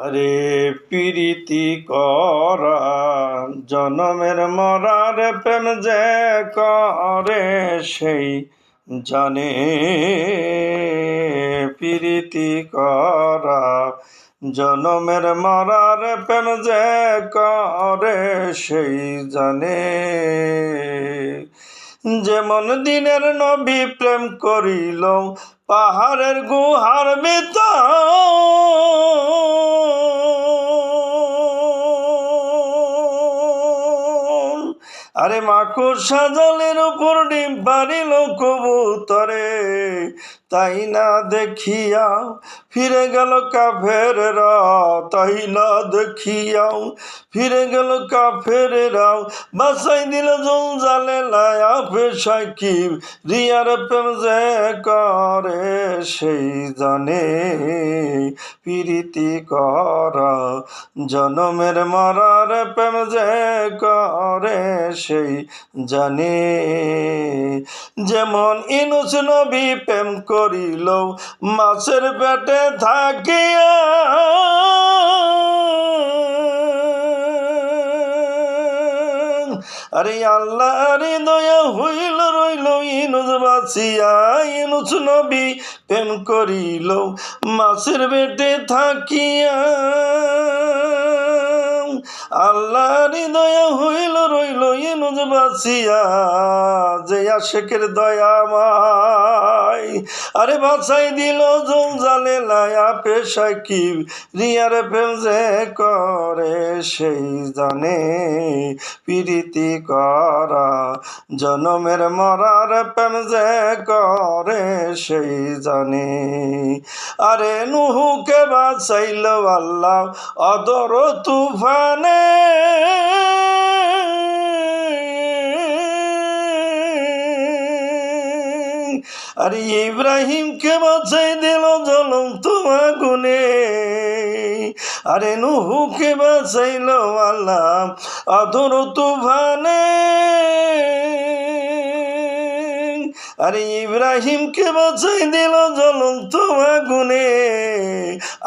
আরে প্রীতি করা জনমের মরার প্রেম যে করে সেই জানে। প্রীতি করা জনমের মরার প্রেম যে করে সেই জানে। যেমন দিনের নবী প্রেম করিল পাহাড়ের গুহার ভিতর, আরে মাকড়সা জলের উপর ডিম পারিল কবুতরে, তাই না দেখিয়া ফিরে গেল কাফেরেরা, তাই না দেখিয়াও ফিরে গেল কাফেরেরা। বাসাই দিল জঞ্জালে লায়া পেশায় কি রিয়ার প্রেম যে করে সেই জানে। প্রীতি করা জনমের মরার প্রেম যে করে সেই জানে। যেমন ইউনূস নবী প্রেম করিল মাছের পেটে থাকিয়া, আরে আল্লাহর দয়া হইল রইল ইউনূস বাঁচিয়া। ইউনূস নবী প্রেম করিল মাছের পেটে থাকিয়া, আল্লাহর দয়া হইল রইল ইউনূস বাঁচিয়া। যে আশেকের দয়াময় আরে বাঁচাই দিল জঞ্জালে লায়া পেশায় কি রিয়ার প্রেম যে করে সেই জানে। প্রীতি করা জনমের মরার প্রেম যে করে সেই জানে। আরে নুহুকে বাঁচাইল আল্লাহ অদর তুফানে, আরে ইব্রাহিমকে বাঁচাই দিল জ্বলন্ত আগুনে। আরে নুহুকে বাঁচাইল আল্লাহ অদর তুফানে, আরে ইব্রাহিমকে বাঁচাই দিল জ্বলন্ত আগুনে।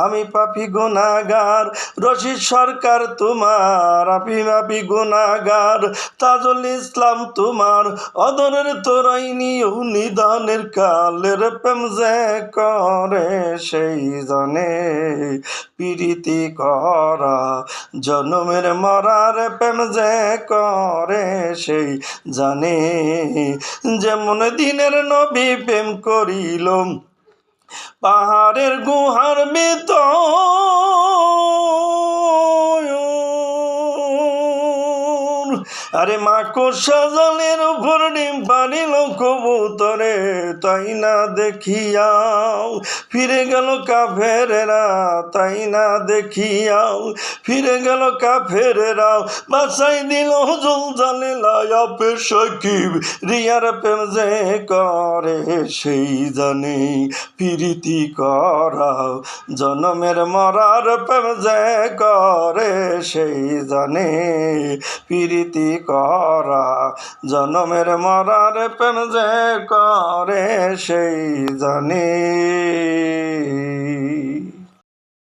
আমি পাপী গুনাহগার রশিদ সরকার তোমার, আমি পাপী গুনাহগার তাজুল ইসলাম তোমার, অদরের তোরাই নিও নিদানের কালের প্রেম যে করে সেই জানে। প্রীতি করা জনমের মরার প্রেম যে করে সেই জানে। যেমন দিনের নবী প্রেম করিল পাহাড়ের গুহার ভিতর, আরে মাকড়সা জলের উপর ডিম পারিল কবুতরে, তাই না দেখিয়াও ফিরে গেল কাফেরেরা, তাই না দেখিয়াও ফিরে গেল কাফেরেরা। বাঁচাই দিল জঞ্জালে লায়া পেশায় কি রিয়ার প্রেম যে করে সেই জানে। প্রীতি করা জনমের মরার প্রেম যে করে সেই জানে। প্রীতি করা জনমের মরার প্রেম যে করে সেই জানে।